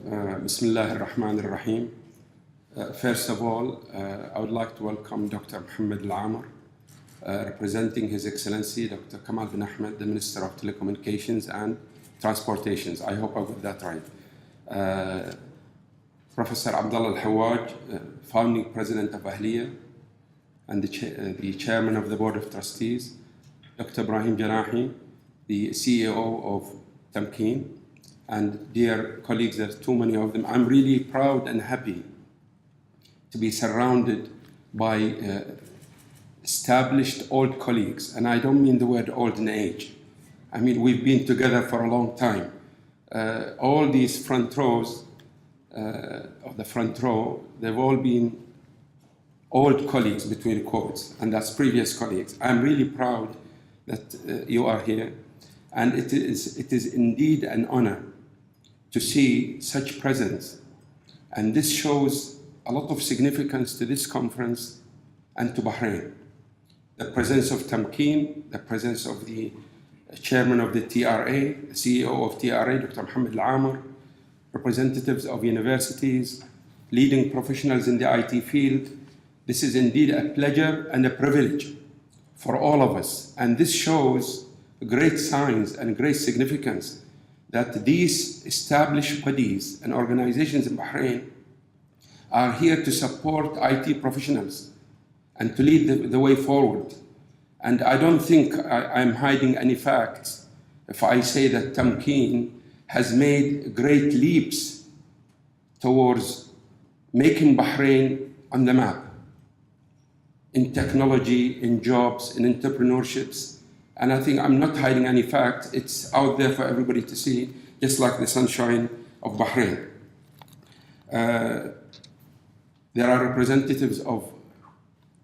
Bismillah ar-Rahman ar-Rahim. First of all, I would like to welcome Dr. Mohammed Al-Amr, representing His Excellency Dr. Kamal bin Ahmed, the Minister of Telecommunications and Transportations. I hope I got that right. Professor Abdullah Al-Hawaj, founding President of Ahlia and the Chairman of the Board of Trustees. Dr. Ibrahim Janahi, the CEO of Tamkeen. And dear colleagues, there's too many of them. I'm really proud and happy to be surrounded by established old colleagues. And I don't mean the word old in age. I mean, we've been together for a long time. All these front rows, of the front row, they've all been old colleagues, between quotes, and that's previous colleagues. I'm really proud that you are here. And it is indeed an honor to see such presence. And this shows a lot of significance to this conference and to Bahrain. The presence of Tamkeen, the presence of the chairman of the TRA, the CEO of TRA, Dr. Mohammed Al-Amr, representatives of universities, leading professionals in the IT field. This is indeed a pleasure and a privilege for all of us. And this shows great signs and great significance that these established bodies and organizations in Bahrain are here to support IT professionals and to lead the way forward. And I don't think I'm hiding any facts if I say that Tamkeen has made great leaps towards making Bahrain on the map in technology, in jobs, in entrepreneurships. And I think I'm not hiding any fact. It's out there for everybody to see, just like the sunshine of Bahrain. There are representatives of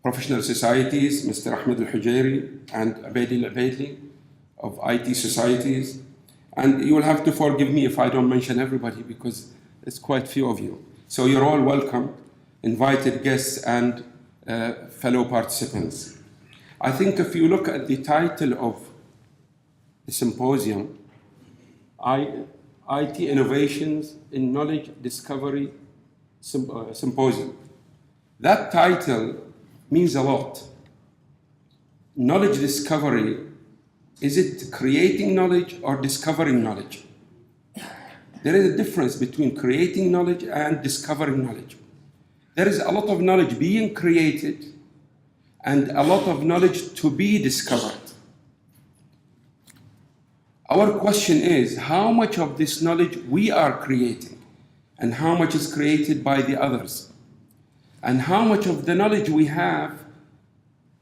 professional societies, Mr. Ahmed Al-Hujairi and Abaidi Al-Abaidi of IT societies. And you will have to forgive me if I don't mention everybody because it's quite few of you. So you're all welcome, invited guests and fellow participants. I think if you look at the title of the symposium, IT Innovations in Knowledge Discovery Symposium, that title means a lot. Knowledge discovery, is it creating knowledge or discovering knowledge? There is a difference between creating knowledge and discovering knowledge. There is a lot of knowledge being created and a lot of knowledge to be discovered. Our question is, how much of this knowledge we are creating and how much is created by the others? And how much of the knowledge we have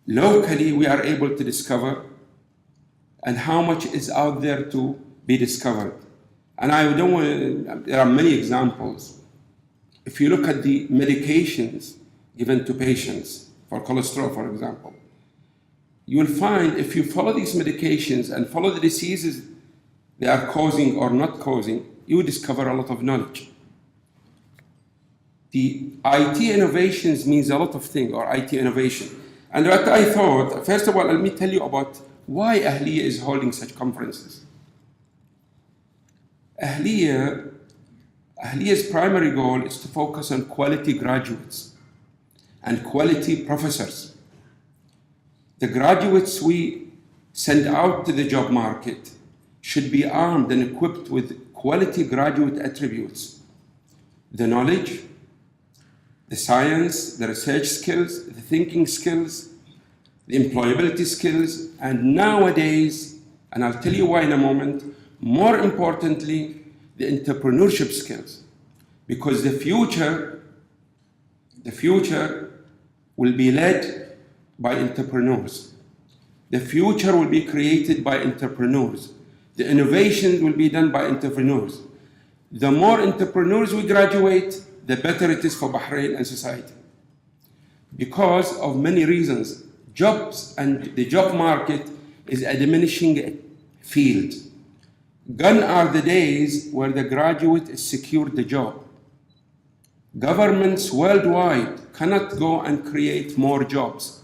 locally we are able to discover and how much is out there to be discovered? And I don't want there are many examples. If you look at the medications given to patients, for cholesterol, for example, you will find if you follow these medications and follow the diseases they are causing or not causing, you will discover a lot of knowledge. The IT innovations means a lot of things, or IT innovation. And what I thought, first of all, let me tell you about why Ahlia is holding such conferences. Ahlia's primary goal is to focus on quality graduates and quality professors. The graduates we send out to the job market should be armed and equipped with quality graduate attributes: the knowledge, the science, the research skills, the thinking skills, the employability skills, and nowadays, and I'll tell you why in a moment, more importantly, the entrepreneurship skills. Because the future will be led by entrepreneurs. The future will be created by entrepreneurs. The innovation will be done by entrepreneurs. The more entrepreneurs we graduate, the better it is for Bahrain and society. Because of many reasons, jobs and the job market is a diminishing field. Gone are the days where the graduate is secured the job. Governments worldwide cannot go and create more jobs.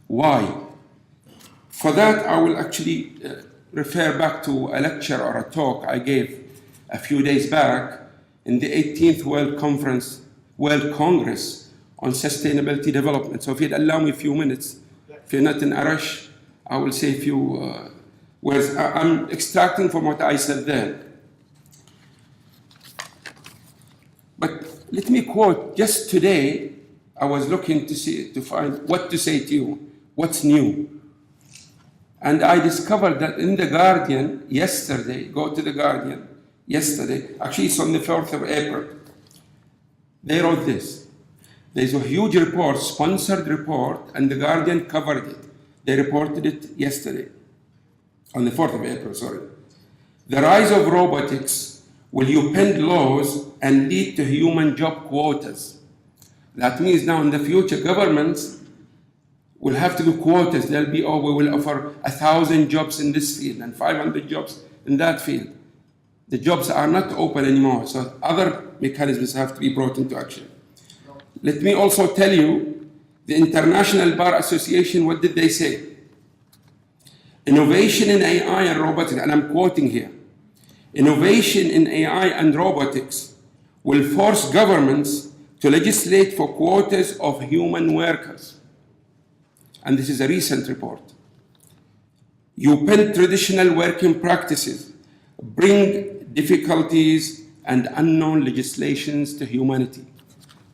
Why? For that, I will actually refer back to a lecture or a talk I gave a few days back in the 18th World Congress on Sustainability Development. So if you'd allow me a few minutes, if you're not in a rush, I will say a few words. I'm extracting from what I said there. But let me quote, just today, I was looking to find what to say to you, what's new. And I discovered that in The Guardian yesterday, go to The Guardian yesterday, actually it's on the 4th of April, they wrote this. There's a huge report, sponsored report, and The Guardian covered it. They reported it yesterday, on the 4th of April, sorry. The rise of robotics will upend laws and lead to human job quotas. That means now in the future, governments will have to do quotas. They'll be, oh, we will offer 1,000 jobs in this field and 500 jobs in that field. The jobs are not open anymore, so other mechanisms have to be brought into action. Let me also tell you, the International Bar Association, what did they say? Innovation in AI and robotics, and I'm quoting here, innovation in AI and robotics will force governments to legislate for quotas of human workers. And this is a recent report. You upend traditional working practices, bring difficulties and unknown legislations to humanity,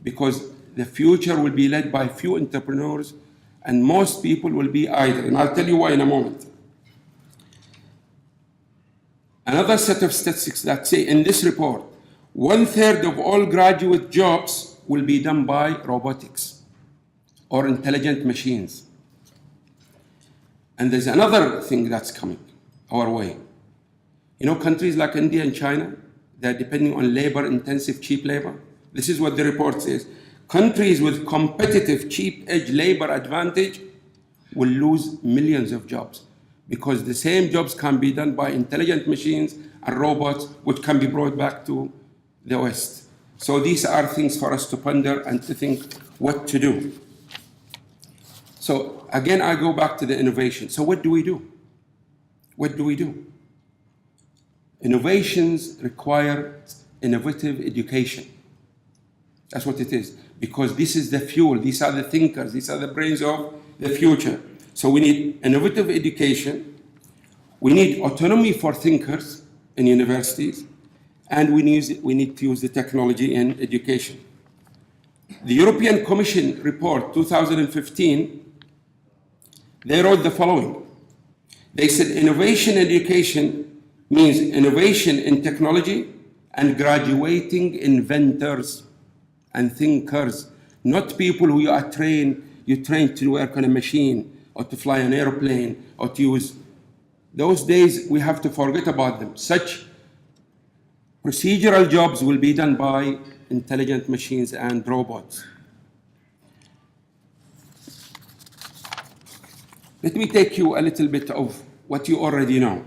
because the future will be led by few entrepreneurs and most people will be idle. And I'll tell you why in a moment. Another set of statistics that say in this report, 1/3 of all graduate jobs will be done by robotics or intelligent machines. And there's another thing that's coming our way. You know, countries like India and China, they're depending on labor-intensive, cheap labor. This is what the report says. Countries with competitive, cheap-edge labor advantage will lose millions of jobs because the same jobs can be done by intelligent machines and robots, which can be brought back to the West. So these are things for us to ponder and to think what to do. So again, I go back to the innovation. So what do we do? What do we do? Innovations require innovative education. That's what it is. Because this is the fuel. These are the thinkers. These are the brains of the future. So we need innovative education. We need autonomy for thinkers in universities. And we need to use the technology in education. The European Commission report 2015, they wrote the following. They said innovation in education means innovation in technology and graduating inventors and thinkers, not people who you train to work on a machine or to fly an airplane or to use. Those days, we have to forget about them. Such procedural jobs will be done by intelligent machines and robots. Let me take you a little bit of what you already know.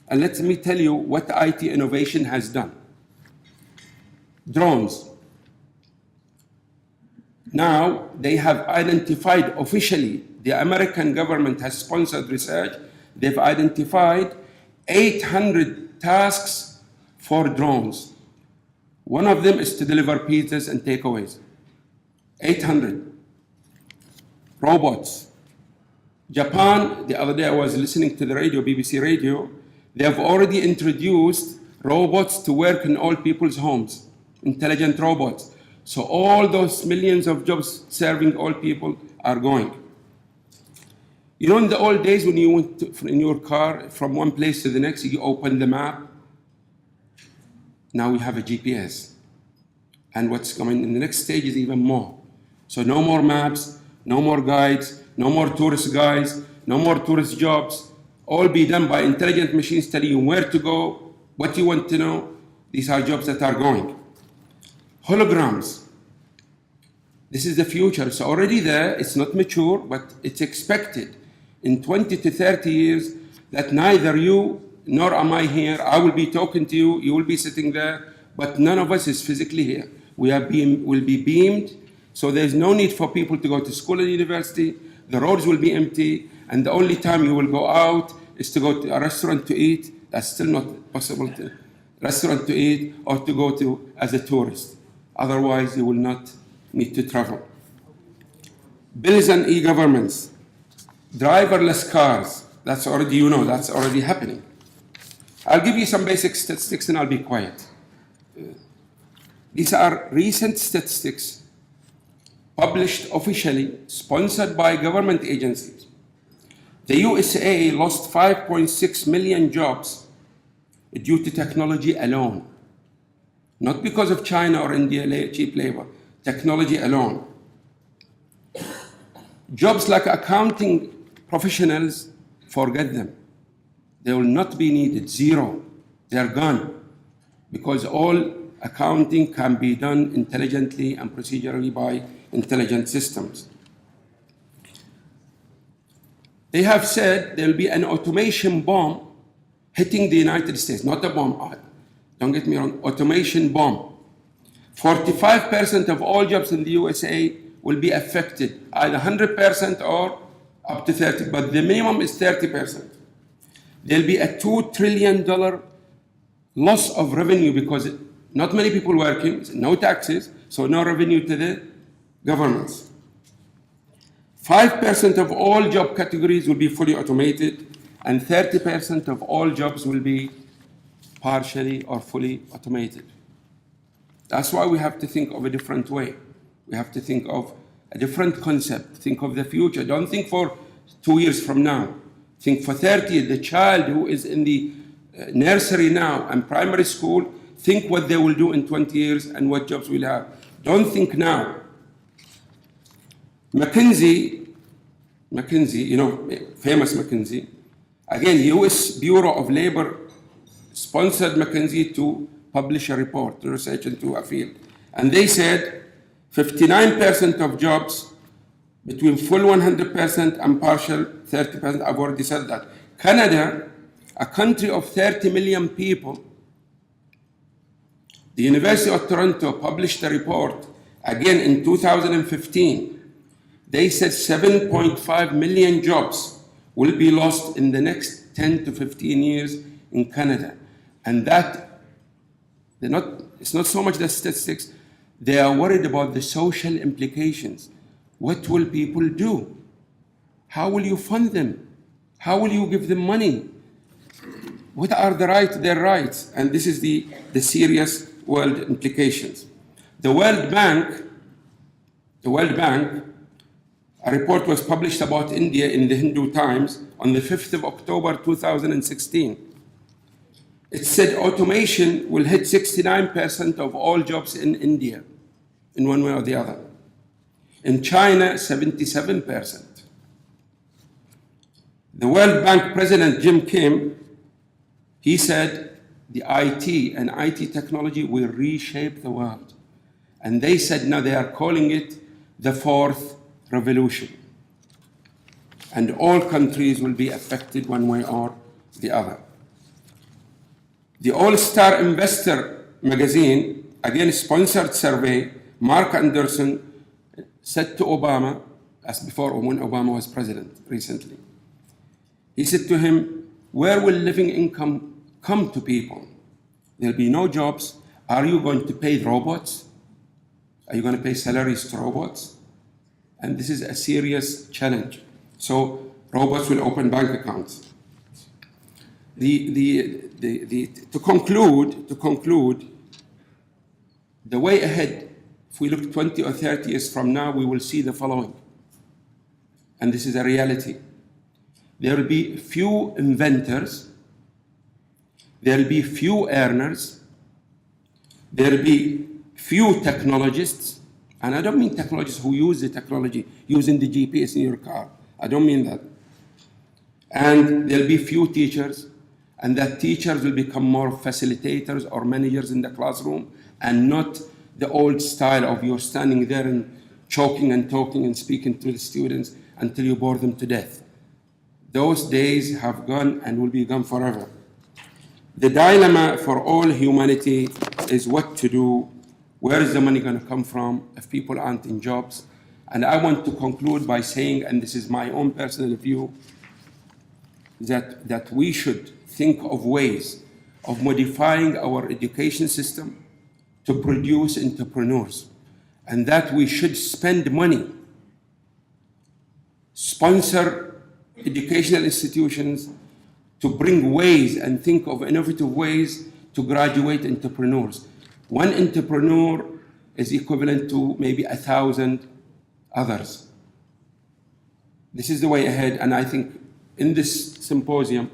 And let me tell you what IT innovation has done. Drones. Now, they have identified officially, the American government has sponsored research, they've identified 800 tasks for drones. One of them is to deliver pizzas and takeaways. 800. Robots. Japan, the other day I was listening to the radio, BBC radio, they have already introduced robots to work in all people's homes, intelligent robots. So all those millions of jobs serving all people are going. You know, in the old days when you went in your car from one place to the next, you open the map. Now we have a GPS. And what's coming in the next stage is even more. So no more maps, no more guides, no more tourist guides, no more tourist jobs. All be done by intelligent machines telling you where to go, what you want to know. These are jobs that are going. Holograms. This is the future. It's already there. It's not mature, but it's expected in 20 to 30 years that neither you nor am I here. I will be talking to you. You will be sitting there, but none of us is physically here. Will be beamed. So there's no need for people to go to school and university. The roads will be empty, and the only time you will go out is to go to a restaurant to eat. That's still not possible restaurant to eat or to go to as a tourist. Otherwise, you will not need to travel. Bills and e-governments, driverless cars, that's already, that's already happening. I'll give you some basic statistics and I'll be quiet. These are recent statistics published officially, sponsored by government agencies. The USA lost 5.6 million jobs due to technology alone. Not because of China or India, cheap labor, technology alone. Jobs like accounting professionals, forget them. They will not be needed, zero. They're gone. Because all accounting can be done intelligently and procedurally by intelligent systems. They have said there will be an automation bomb hitting the United States, not a bomb, don't get me wrong, automation bomb. 45% of all jobs in the USA will be affected, either 100% or up to 30%, but the minimum is 30%. There'll be a $2 trillion loss of revenue because not many people working, no taxes, so no revenue to the governments. 5% of all job categories will be fully automated, and 30% of all jobs will be partially or fully automated. That's why we have to think of a different way. We have to think of a different concept, think of the future. Don't think for 2 years from now. Think for 30, the child who is in the nursery now and primary school, think what they will do in 20 years and what jobs we'll have. Don't think now. McKinsey, famous McKinsey, again, US Bureau of Labor sponsored McKinsey to publish a report, to research into a field. And they said 59% of jobs between full 100% and partial 30%, I've already said that. Canada, a country of 30 million people, the University of Toronto published a report, again in 2015. They said 7.5 million jobs will be lost in the next 10 to 15 years in Canada. And that, it's not so much the statistics, they are worried about the social implications. What will people do? How will you fund them? How will you give them money? What are their rights? And this is the serious world implications. The World Bank, a report was published about India in the Hindu Times on the 5th of October 2016. It said automation will hit 69% of all jobs in India, in one way or the other. In China, 77%. The World Bank President Jim Kim, he said the IT and IT technology will reshape the world. And they said now they are calling it the fourth revolution. And all countries will be affected one way or the other. The All-Star Investor magazine, again sponsored survey, Mark Anderson said to Obama, as before when Obama was president recently, he said to him, where will living income come to people? There'll be no jobs. Are you going to pay robots? Are you going to pay salaries to robots? And this is a serious challenge. So robots will open bank accounts. To conclude, the way ahead, if we look 20 or 30 years from now, we will see the following. And this is a reality. There will be few inventors. There will be few earners. There will be few technologists. And I don't mean technologists who use the technology, using the GPS in your car. I don't mean that. And there'll be few teachers, and that teachers will become more facilitators or managers in the classroom, and not the old style of you're standing there and choking and talking and speaking to the students until you bore them to death. Those days have gone and will be gone forever. The dilemma for all humanity is what to do. Where is the money going to come from if people aren't in jobs? And I want to conclude by saying, and this is my own personal view, that we should think of ways of modifying our education system to produce entrepreneurs, and that we should spend money, sponsor educational institutions to bring ways and think of innovative ways to graduate entrepreneurs. One entrepreneur is equivalent to maybe 1,000 others. This is the way ahead, and I think in this symposium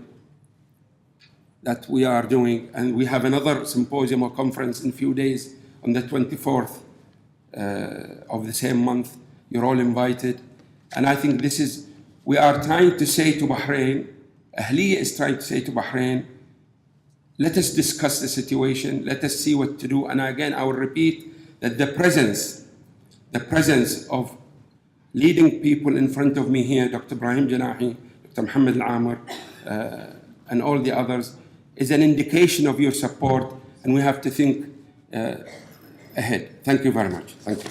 that we are doing, and we have another symposium or conference in a few days on the 24th of the same month. You're all invited. And I think this is, we are trying to say to Bahrain, Ahlia is trying to say to Bahrain, let us discuss the situation, let us see what to do. And again, I will repeat that the presence of leading people in front of me here, Dr. Ibrahim Janahi, Dr. Mohammed Al-Amr, and all the others, is an indication of your support, and we have to think ahead. Thank you very much. Thank you.